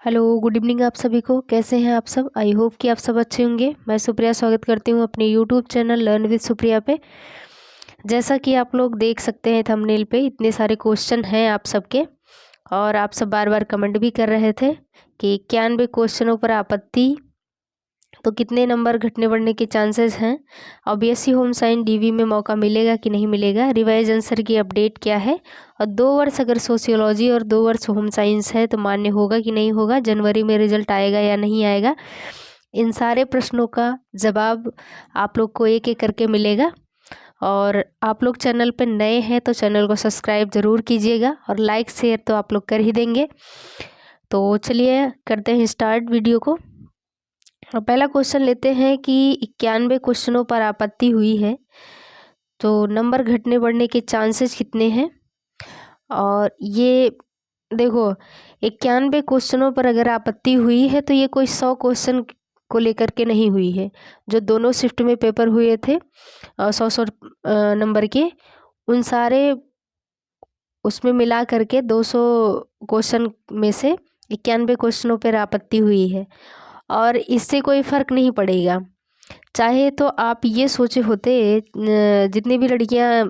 Hello, good evening आप सभी को। कैसे हैं आप सब? आई होप कि आप सब अच्छे होंगे। मैं सुप्रिया स्वागत करती हूँ अपने YouTube channel learn with Supriya पे। जैसा कि आप लोग देख सकते हैं थंबनेल पे, इतने सारे क्वेश्चन हैं आप सबके और आप सब बार बार कमेंट भी कर रहे थे कि 91 क्वेश्चनों पर आपत्ति, तो कितने नंबर घटने बढ़ने के चांसेस हैं और बीएससी होम साइंस डीवी में मौका मिलेगा कि नहीं मिलेगा, रिवाइज आंसर की अपडेट क्या है और 2 वर्ष अगर सोशियोलॉजी और 2 वर्ष होम साइंस है तो मान्य होगा कि नहीं होगा, जनवरी में रिजल्ट आएगा या नहीं आएगा। इन सारे प्रश्नों का जवाब आप लोग को एक एक करके मिलेगा। और आप लोग चैनल पर नए हैं तो चैनल को सब्सक्राइब ज़रूर कीजिएगा और लाइक शेयर तो आप लोग कर ही देंगे। तो चलिए करते हैं स्टार्ट वीडियो को। और पहला क्वेश्चन लेते हैं कि 91 क्वेश्चनों पर आपत्ति हुई है तो नंबर घटने बढ़ने के चांसेस कितने हैं। और ये देखो, 91 क्वेश्चनों पर अगर आपत्ति हुई है तो ये कोई 100 क्वेश्चन को लेकर के नहीं हुई है। जो दोनों शिफ्ट में पेपर हुए थे 100 नंबर के, उन सारे उसमें मिला करके 200 क्वेश्चन में से 91 क्वेश्चनों पर आपत्ति हुई है। और इससे कोई फ़र्क नहीं पड़ेगा। चाहे तो आप ये सोचे होते, जितनी भी लड़कियां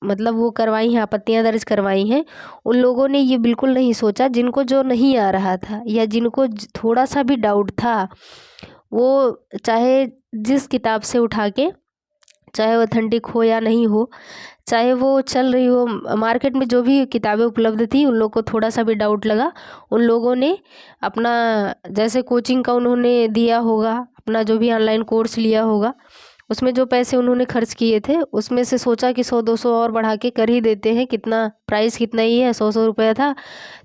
मतलब वो करवाई हैं, आपत्तियां दर्ज करवाई हैं, उन लोगों ने ये बिल्कुल नहीं सोचा, जिनको जो नहीं आ रहा था या जिनको थोड़ा सा भी डाउट था, वो चाहे जिस किताब से उठा के, चाहे ऑथेंटिक हो या नहीं हो, चाहे वो चल रही हो मार्केट में, जो भी किताबें उपलब्ध थी, उन लोगों को थोड़ा सा भी डाउट लगा, उन लोगों ने अपना जैसे कोचिंग का उन्होंने दिया होगा, अपना जो भी ऑनलाइन कोर्स लिया होगा, उसमें जो पैसे उन्होंने खर्च किए थे उसमें से सोचा कि 100-200 और बढ़ा के कर ही देते हैं, कितना प्राइस कितना ही है, 100 रुपया था।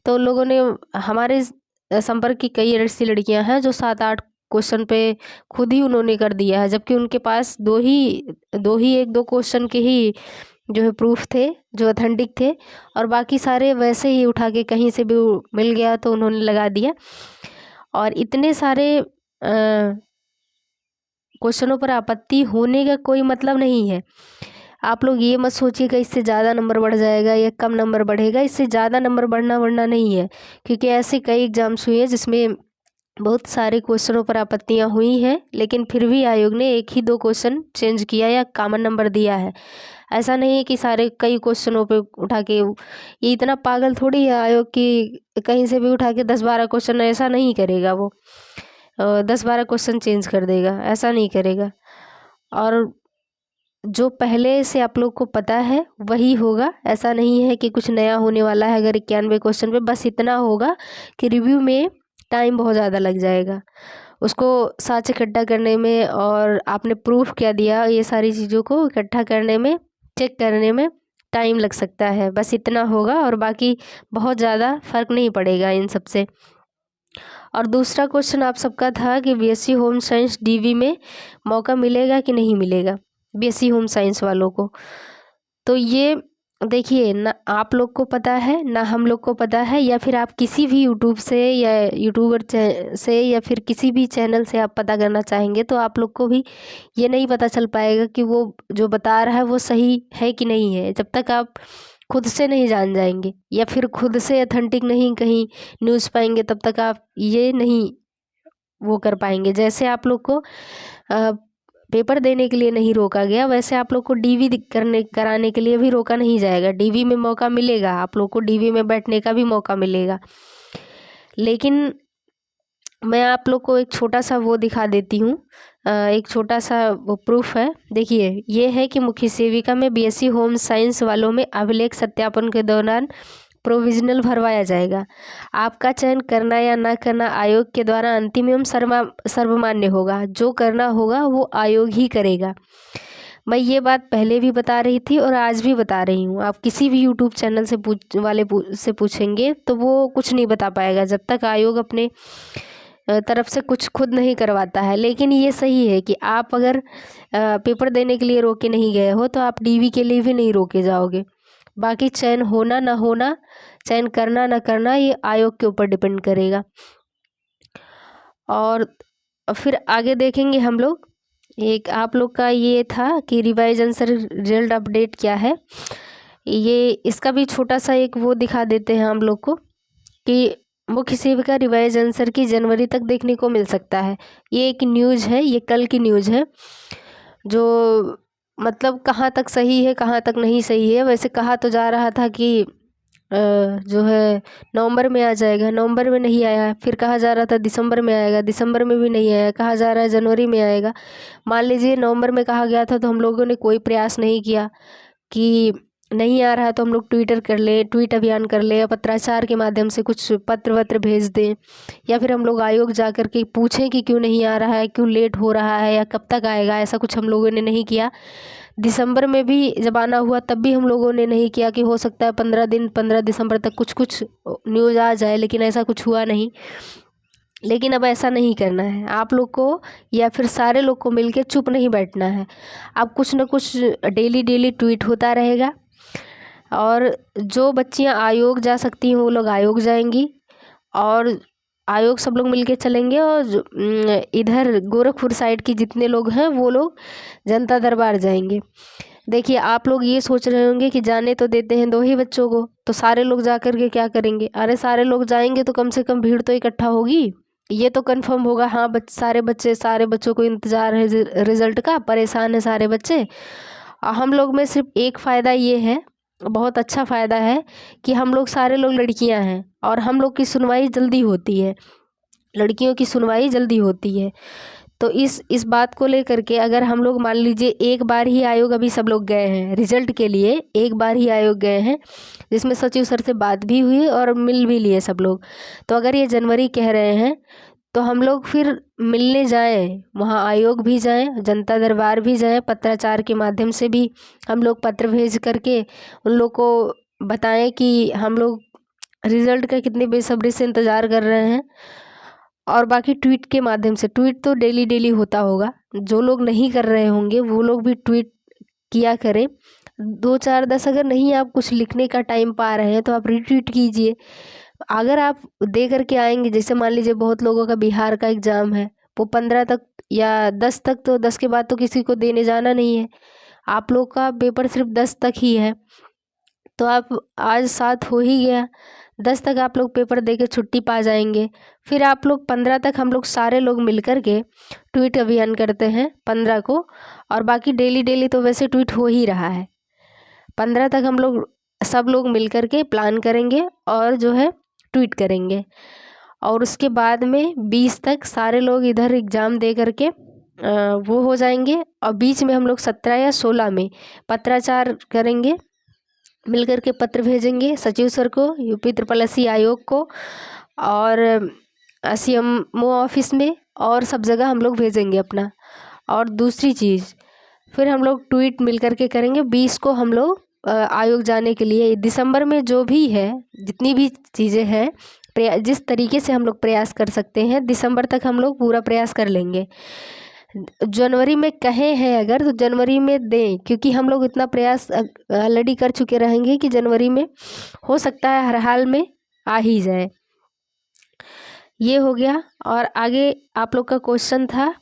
तो उन लोगों ने, हमारे संपर्क की कई ऐसी लड़कियां हैं जो 7-8 क्वेश्चन पे खुद ही उन्होंने कर दिया है, जबकि उनके पास दो ही 1-2 क्वेश्चन के ही जो है प्रूफ थे जो ऑथेंटिक थे, और बाकी सारे वैसे ही उठा के कहीं से भी मिल गया तो उन्होंने लगा दिया। और इतने सारे क्वेश्चनों पर आपत्ति होने का कोई मतलब नहीं है। आप लोग ये मत सोचिएगा इससे ज़्यादा नंबर बढ़ जाएगा या कम नंबर बढ़ेगा, इससे ज़्यादा नंबर बढ़ना नहीं है, क्योंकि ऐसे कई एग्जाम्स हुए हैं जिसमें बहुत सारे क्वेश्चनों पर आपत्तियां हुई हैं, लेकिन फिर भी आयोग ने 1 ही 2 क्वेश्चन चेंज किया या कॉमन नंबर दिया है। ऐसा नहीं है कि सारे कई क्वेश्चनों पे उठा के, ये इतना पागल थोड़ी है आयोग की कहीं से भी उठा के 10-12 क्वेश्चन, ऐसा नहीं करेगा वो। 10-12 क्वेश्चन चेंज कर देगा, ऐसा नहीं करेगा। और जो पहले से आप लोग को पता है वही होगा, ऐसा नहीं है कि कुछ नया होने वाला है। अगर 91 क्वेश्चन पे बस इतना होगा कि रिव्यू में टाइम बहुत ज़्यादा लग जाएगा, उसको साच इकट्ठा करने में, और आपने प्रूफ क्या दिया, ये सारी चीज़ों को इकट्ठा करने में, चेक करने में टाइम लग सकता है। बस इतना होगा और बाकी बहुत ज़्यादा फ़र्क नहीं पड़ेगा इन सब से। और दूसरा क्वेश्चन आप सबका था कि बीएससी होम साइंस डीवी में मौका मिलेगा कि नहीं मिलेगा बीएससी होम साइंस वालों को। तो ये देखिए, ना आप लोग को पता है ना हम लोग को पता है, या फिर आप किसी भी यूट्यूब से या यूट्यूबर से या फिर किसी भी चैनल से आप पता करना चाहेंगे तो आप लोग को भी ये नहीं पता चल पाएगा कि वो जो बता रहा है वो सही है कि नहीं है, जब तक आप खुद से नहीं जान जाएंगे या फिर खुद से अथेंटिक नहीं कहीं न्यूज़ पाएंगे, तब तक आप ये नहीं वो कर पाएंगे। जैसे आप लोग को पेपर देने के लिए नहीं रोका गया, वैसे आप लोग को डीवी कराने के लिए भी रोका नहीं जाएगा। डीवी में मौका मिलेगा, आप लोग को डीवी में बैठने का भी मौका मिलेगा। लेकिन मैं आप लोग को एक छोटा सा वो दिखा देती हूँ, एक छोटा सा वो प्रूफ है। देखिए, ये है कि मुख्य सेविका में बीएससी होम साइंस वालों में अभिलेख सत्यापन के दौरान प्रोविजनल भरवाया जाएगा। आपका चयन करना या ना करना आयोग के द्वारा अंतिम एवं सर्वमान्य होगा। जो करना होगा वो आयोग ही करेगा। मैं ये बात पहले भी बता रही थी और आज भी बता रही हूँ। आप किसी भी यूट्यूब चैनल से पूछेंगे तो वो कुछ नहीं बता पाएगा जब तक आयोग अपने तरफ से कुछ खुद नहीं करवाता है। लेकिन ये सही है कि आप अगर पेपर देने के लिए रोके नहीं गए हो तो आप डीवी के लिए भी नहीं रोके जाओगे। बाकी चयन होना ना होना, चयन करना ना करना, ये आयोग के ऊपर डिपेंड करेगा। और फिर आगे देखेंगे हम लोग। एक आप लोग का ये था कि रिवाइज आंसर रिजल्ट अपडेट क्या है, ये इसका भी छोटा सा एक वो दिखा देते हैं हम लोग को कि मुख्य सेविका रिवाइज आंसर की जनवरी तक देखने को मिल सकता है। ये एक न्यूज़ है, ये कल की न्यूज़ है, जो मतलब कहाँ तक सही है कहाँ तक नहीं सही है। वैसे कहा तो जा रहा था कि जो है नवंबर में आ जाएगा, नवंबर में नहीं आया। फिर कहा जा रहा था दिसंबर में आएगा, दिसंबर में भी नहीं आया। कहा जा रहा है जनवरी में आएगा। मान लीजिए नवंबर में कहा गया था तो हम लोगों ने कोई प्रयास नहीं किया कि नहीं आ रहा है तो हम लोग ट्विटर कर ले, ट्वीट अभियान कर ले, या पत्राचार के माध्यम से कुछ पत्र वत्र भेज दें, या फिर हम लोग आयोग जा कर के पूछें कि क्यों नहीं आ रहा है, क्यों लेट हो रहा है, या कब तक आएगा। ऐसा कुछ हम लोगों ने नहीं किया। दिसंबर में भी जब आना हुआ तब भी हम लोगों ने नहीं किया कि हो सकता है 15 दिसंबर तक कुछ न्यूज़ आ जाए, लेकिन ऐसा कुछ हुआ नहीं। लेकिन अब ऐसा नहीं करना है आप लोग को, या फिर सारे लोग को मिलके चुप नहीं बैठना है। अब कुछ न कुछ डेली ट्वीट होता रहेगा, और जो बच्चियां आयोग जा सकती हैं वो लोग आयोग जाएंगी, और आयोग सब लोग मिलके चलेंगे। और इधर गोरखपुर साइड की जितने लोग हैं वो लोग जनता दरबार जाएंगे। देखिए आप लोग ये सोच रहे होंगे कि जाने तो देते हैं 2 ही बच्चों को, तो सारे लोग जा कर के क्या करेंगे। अरे सारे लोग जाएंगे तो कम से कम भीड़ तो इकट्ठा होगी, ये तो कंफर्म होगा। हाँ सारे बच्चों को इंतज़ार है रिजल्ट का, परेशान है सारे बच्चे। हम लोग में सिर्फ एक फ़ायदा ये है, बहुत अच्छा फ़ायदा है, कि हम लोग सारे लोग लड़कियां हैं और हम लोग की सुनवाई जल्दी होती है, लड़कियों की सुनवाई जल्दी होती है। तो इस बात को लेकर के अगर हम लोग मान लीजिए एक बार ही आयोग, अभी सब लोग गए हैं रिजल्ट के लिए, एक बार ही आयोग गए हैं, जिसमें सचिव सर से बात भी हुई और मिल भी लिए सब लोग। तो अगर ये जनवरी कह रहे हैं तो हम लोग फिर मिलने जाएं, वहाँ आयोग भी जाएं, जनता दरबार भी जाएं, पत्राचार के माध्यम से भी हम लोग पत्र भेज करके उन लोग को बताएं कि हम लोग रिज़ल्ट का कितनी बेसब्री से इंतज़ार कर रहे हैं। और बाकी ट्वीट के माध्यम से, ट्वीट तो डेली होता होगा, जो लोग नहीं कर रहे होंगे वो लोग भी ट्वीट किया करें। 2 4 10 अगर नहीं आप कुछ लिखने का टाइम पा रहे हैं तो आप रीट्वीट कीजिए। अगर आप दे करके आएंगे, जैसे मान लीजिए बहुत लोगों का बिहार का एग्ज़ाम है, वो 15 तक या 10 तक, तो 10 के बाद तो किसी को देने जाना नहीं है। आप लोग का पेपर सिर्फ 10 तक ही है, तो आप आज 7 हो ही गया, 10 तक आप लोग पेपर दे के छुट्टी पा जाएंगे। फिर आप लोग 15 तक हम लोग सारे लोग मिल कर के ट्वीट अभियान करते हैं 15 को, और बाकी डेली तो वैसे ट्वीट हो ही रहा है। 15 तक हम लोग सब लोग मिल कर के प्लान करेंगे और जो है ट्वीट करेंगे, और उसके बाद में 20 तक सारे लोग इधर एग्ज़ाम दे करके वो हो जाएंगे, और बीच में हम लोग 17 या 16 में पत्राचार करेंगे, मिल कर के पत्र भेजेंगे सचिव सर को, यूपी SSSC आयोग को, और CMO ऑफिस में, और सब जगह हम लोग भेजेंगे अपना। और दूसरी चीज़, फिर हम लोग ट्वीट मिल कर के करेंगे 20 को हम लोग आयोग जाने के लिए। दिसंबर में जो भी है, जितनी भी चीज़ें हैं, जिस तरीके से हम लोग प्रयास कर सकते हैं दिसंबर तक हम लोग पूरा प्रयास कर लेंगे। जनवरी में कहे हैं अगर तो जनवरी में दें, क्योंकि हम लोग इतना प्रयास ऑलरेडी कर चुके रहेंगे कि जनवरी में हो सकता है हर हाल में आ ही जाए। ये हो गया। और आगे आप लोग का क्वेश्चन था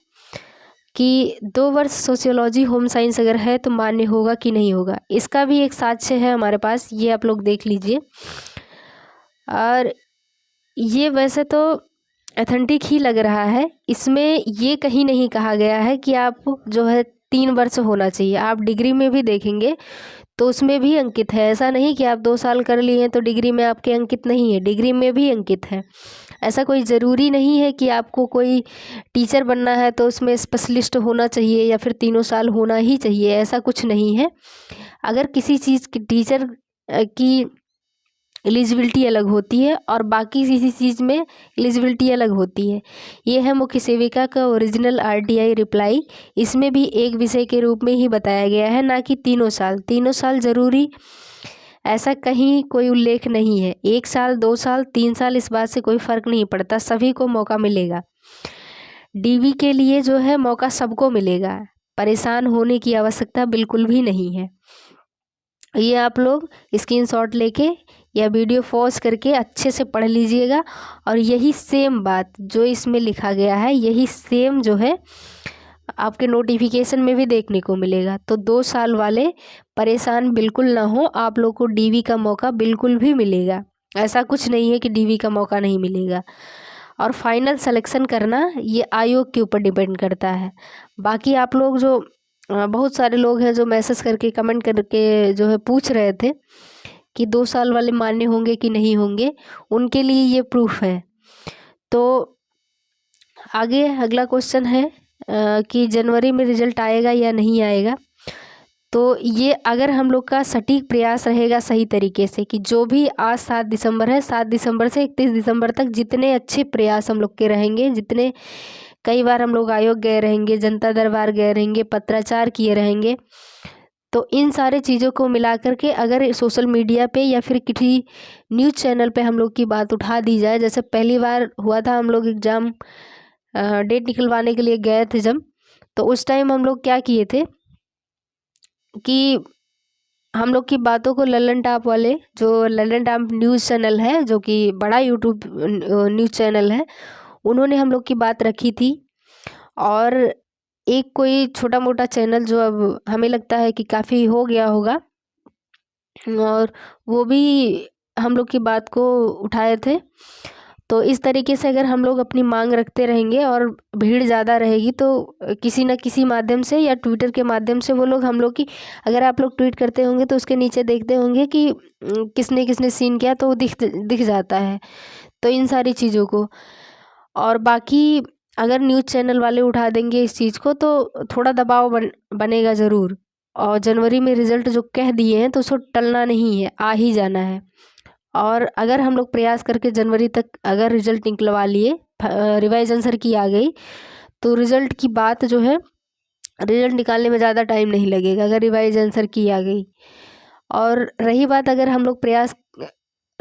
कि 2 वर्ष सोशियोलॉजी होम साइंस अगर है तो मान्य होगा कि नहीं होगा। इसका भी एक साक्ष्य है हमारे पास, ये आप लोग देख लीजिए। और ये वैसे तो ऑथेंटिक ही लग रहा है, इसमें ये कहीं नहीं कहा गया है कि आप जो है 3 वर्ष होना चाहिए। आप डिग्री में भी देखेंगे तो उसमें भी अंकित है। ऐसा नहीं कि आप 2 साल कर लिए हैं तो डिग्री में आपके अंकित नहीं है, डिग्री में भी अंकित है। ऐसा कोई ज़रूरी नहीं है कि आपको कोई टीचर बनना है तो उसमें स्पेशलिस्ट होना चाहिए या फिर 3 साल होना ही चाहिए, ऐसा कुछ नहीं है। अगर किसी चीज़ की टीचर की एलिजिबिलिटी अलग होती है और बाकी किसी चीज़ में एलिजिबिलिटी अलग होती है। ये है मुख्य सेविका का ओरिजिनल RTI रिप्लाई। इसमें भी एक विषय के रूप में ही बताया गया है, ना कि 3 साल। 3 साल ज़रूरी ऐसा कहीं कोई उल्लेख नहीं है। 1 साल, 2 साल, 3 साल, इस बात से कोई फ़र्क नहीं पड़ता, सभी को मौका मिलेगा। DV के लिए जो है मौका सबको मिलेगा, परेशान होने की आवश्यकता बिल्कुल भी नहीं है। ये आप लोग स्क्रीनशॉट लेके या वीडियो पॉज करके अच्छे से पढ़ लीजिएगा, और यही सेम बात जो इसमें लिखा गया है, यही सेम जो है आपके नोटिफिकेशन में भी देखने को मिलेगा। तो 2 साल वाले परेशान बिल्कुल ना हो, आप लोग को DV का मौका बिल्कुल भी मिलेगा। ऐसा कुछ नहीं है कि डीवी का मौका नहीं मिलेगा। और फाइनल सिलेक्शन करना ये आयोग के ऊपर डिपेंड करता है। बाकी आप लोग जो बहुत सारे लोग हैं जो मैसेज करके कमेंट करके जो है पूछ रहे थे कि 2 साल वाले मान्य होंगे कि नहीं होंगे, उनके लिए ये प्रूफ है। तो आगे अगला क्वेश्चन है कि जनवरी में रिजल्ट आएगा या नहीं आएगा। तो ये अगर हम लोग का सटीक प्रयास रहेगा सही तरीके से कि जो भी आज 7 दिसंबर है, 7 दिसंबर से 31 दिसंबर तक जितने अच्छे प्रयास हम लोग के रहेंगे, जितने कई बार हम लोग आयोग गए रहेंगे, जनता दरबार गए रहेंगे, पत्राचार किए रहेंगे, तो इन सारे चीज़ों को मिला करके अगर सोशल मीडिया पे या फिर किसी न्यूज़ चैनल पे हम लोग की बात उठा दी जाए, जैसे पहली बार हुआ था हम लोग एग्ज़ाम डेट निकलवाने के लिए गए थे जब, तो उस टाइम हम लोग क्या किए थे कि हम लोग की बातों को लल्लन टॉप वाले, जो लल्लन टॉप न्यूज़ चैनल है जो कि बड़ा यूट्यूब न्यूज़ चैनल है, उन्होंने हम लोग की बात रखी थी। और एक कोई छोटा मोटा चैनल जो अब हमें लगता है कि काफ़ी हो गया होगा, और वो भी हम लोग की बात को उठाए थे। तो इस तरीके से अगर हम लोग अपनी मांग रखते रहेंगे और भीड़ ज़्यादा रहेगी तो किसी न किसी माध्यम से या ट्विटर के माध्यम से वो लोग हम लोग की, अगर आप लोग ट्वीट करते होंगे तो उसके नीचे देखते होंगे कि किसने किसने सीन किया, तो वो दिख जाता है। तो इन सारी चीज़ों को, और बाकी अगर न्यूज़ चैनल वाले उठा देंगे इस चीज़ को तो थोड़ा दबाव बनेगा ज़रूर। और जनवरी में रिज़ल्ट जो कह दिए हैं तो उसको टलना नहीं है, आ ही जाना है। और अगर हम लोग प्रयास करके जनवरी तक अगर रिज़ल्ट निकलवा लिए, रिवाइज आंसर की आ गई, तो रिज़ल्ट की बात जो है, रिज़ल्ट निकालने में ज़्यादा टाइम नहीं लगेगा अगर रिवाइज आंसर की आ गई। और रही बात अगर हम लोग प्रयास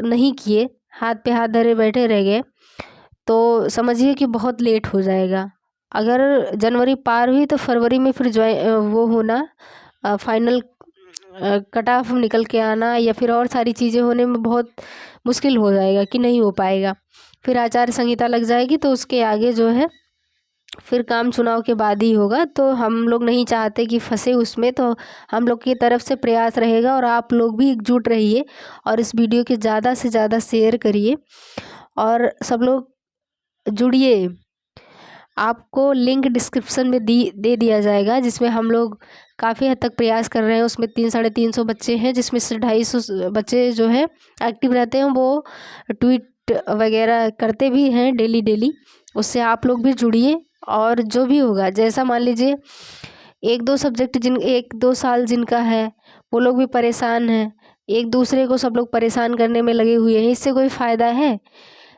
नहीं किए, हाथ पे हाथ धरे बैठे रह गए, तो समझिए कि बहुत लेट हो जाएगा। अगर जनवरी पार हुई तो फरवरी में फिर वो होना फाइनल कट ऑफ निकल के आना या फिर और सारी चीज़ें होने में बहुत मुश्किल हो जाएगा कि नहीं हो पाएगा। फिर आचार संहिता लग जाएगी, तो उसके आगे जो है फिर काम चुनाव के बाद ही होगा। तो हम लोग नहीं चाहते कि फंसे उसमें, तो हम लोग की तरफ से प्रयास रहेगा और आप लोग भी एकजुट रहिए और इस वीडियो के ज़्यादा से ज़्यादा शेयर करिए और सब लोग जुड़िए। आपको लिंक डिस्क्रिप्शन में दे दिया जाएगा, जिसमें हम लोग काफ़ी हद तक प्रयास कर रहे हैं। उसमें 300-350 बच्चे हैं, जिसमें से 250 बच्चे जो है एक्टिव रहते हैं, वो ट्वीट वगैरह करते भी हैं डेली। उससे आप लोग भी जुड़िए और जो भी होगा, जैसा मान लीजिए 1-2 सब्जेक्ट 1-2 साल जिनका है वो लोग भी परेशान हैं, एक दूसरे को सब लोग परेशान करने में लगे हुए हैं, इससे कोई फ़ायदा है?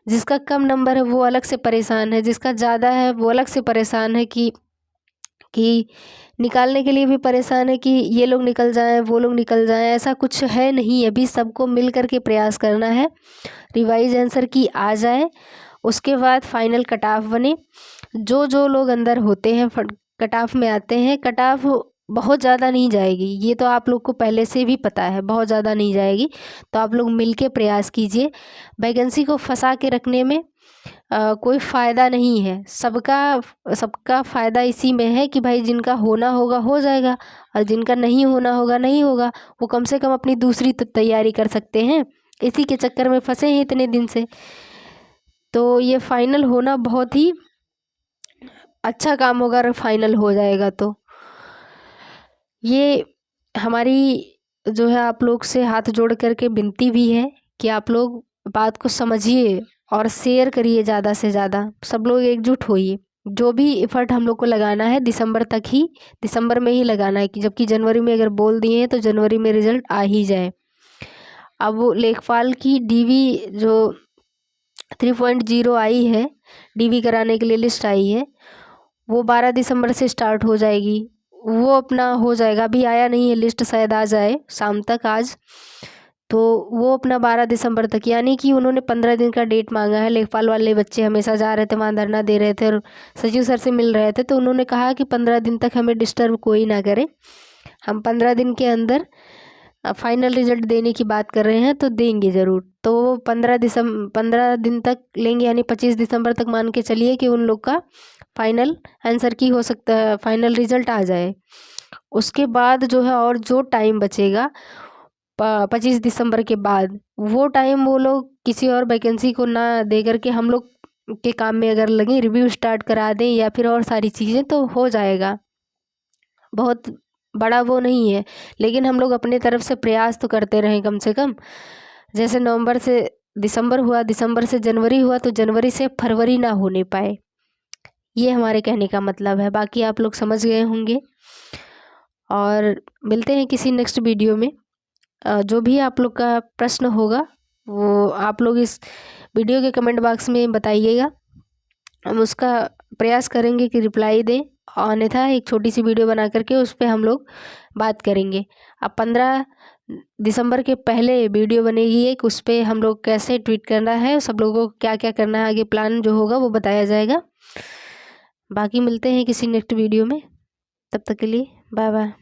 जिसका कम नंबर है वो अलग से परेशान है, जिसका ज़्यादा है वो अलग से परेशान है कि निकालने के लिए भी परेशान है कि ये लोग निकल जाएं, वो लोग निकल जाएं। ऐसा कुछ है नहीं, अभी सबको मिल कर के प्रयास करना है। रिवाइज आंसर की आ जाए, उसके बाद फाइनल कट ऑफ बने। जो लोग अंदर होते हैं कट ऑफ में आते हैं, कट ऑफ बहुत ज़्यादा नहीं जाएगी, ये तो आप लोग को पहले से भी पता है, बहुत ज़्यादा नहीं जाएगी। तो आप लोग मिल के प्रयास कीजिए। वैकेंसी को फंसा के रखने में कोई फ़ायदा नहीं है। सबका फ़ायदा इसी में है कि भाई जिनका होना होगा हो जाएगा और जिनका नहीं होना होगा नहीं होगा। वो कम से कम अपनी दूसरी तैयारी कर सकते हैं, इसी के चक्कर में फंसे हैं इतने दिन से। तो ये फाइनल होना बहुत ही अच्छा काम होगा अगर फाइनल हो जाएगा तो। ये हमारी जो है आप लोग से हाथ जोड़ करके विनती भी है कि आप लोग बात को समझिए और शेयर करिए ज़्यादा से ज़्यादा। सब लोग एकजुट होइए। जो भी एफर्ट हम लोग को लगाना है दिसंबर में ही लगाना है, कि जबकि जनवरी में अगर बोल दिए हैं तो जनवरी में रिजल्ट आ ही जाए। अब वो लेखपाल की डीवी जो 3.0 आई है, डीवी कराने के लिए लिस्ट आई है, वो 12 दिसंबर से स्टार्ट हो जाएगी। वो अपना हो जाएगा, अभी आया नहीं है लिस्ट, शायद आ जाए शाम तक आज। तो वो अपना 12 दिसंबर तक, यानी कि उन्होंने 15 दिन का डेट मांगा है। लेखपाल वाले बच्चे हमेशा जा रहे थे वहाँ, धरना दे रहे थे और सचिव सर से मिल रहे थे, तो उन्होंने कहा कि 15 दिन तक हमें डिस्टर्ब कोई ना करे, हम 15 दिन के अंदर फाइनल रिजल्ट देने की बात कर रहे हैं, तो देंगे ज़रूर। तो वो 15 दिन तक लेंगे, यानी 25 दिसंबर तक मान के चलिए कि उन लोग का फाइनल आंसर की हो सकता है, फाइनल रिजल्ट आ जाए। उसके बाद जो है और जो टाइम बचेगा 25 दिसंबर के बाद, वो टाइम वो लोग किसी और वैकेंसी को ना दे करके हम लोग के काम में अगर लगे, रिव्यू स्टार्ट करा दें या फिर और सारी चीज़ें, तो हो जाएगा। बहुत बड़ा वो नहीं है, लेकिन हम लोग अपने तरफ से प्रयास तो करते रहें कम से कम। जैसे नवंबर से दिसंबर हुआ, दिसंबर से जनवरी हुआ, तो जनवरी से फरवरी ना होने पाए, ये हमारे कहने का मतलब है। बाकी आप लोग समझ गए होंगे, और मिलते हैं किसी नेक्स्ट वीडियो में। जो भी आप लोग का प्रश्न होगा वो आप लोग इस वीडियो के कमेंट बॉक्स में बताइएगा, हम उसका प्रयास करेंगे कि रिप्लाई दें। अन्यथा एक छोटी सी वीडियो बना करके उस पर हम लोग बात करेंगे। अब 15 दिसंबर के पहले वीडियो बनेगी एक, उस पर हम लोग कैसे ट्वीट करना है, सब लोगों को क्या क्या करना है, आगे प्लान जो होगा वो बताया जाएगा। बाकी मिलते हैं किसी नेक्स्ट वीडियो में, तब तक के लिए बाय बाय।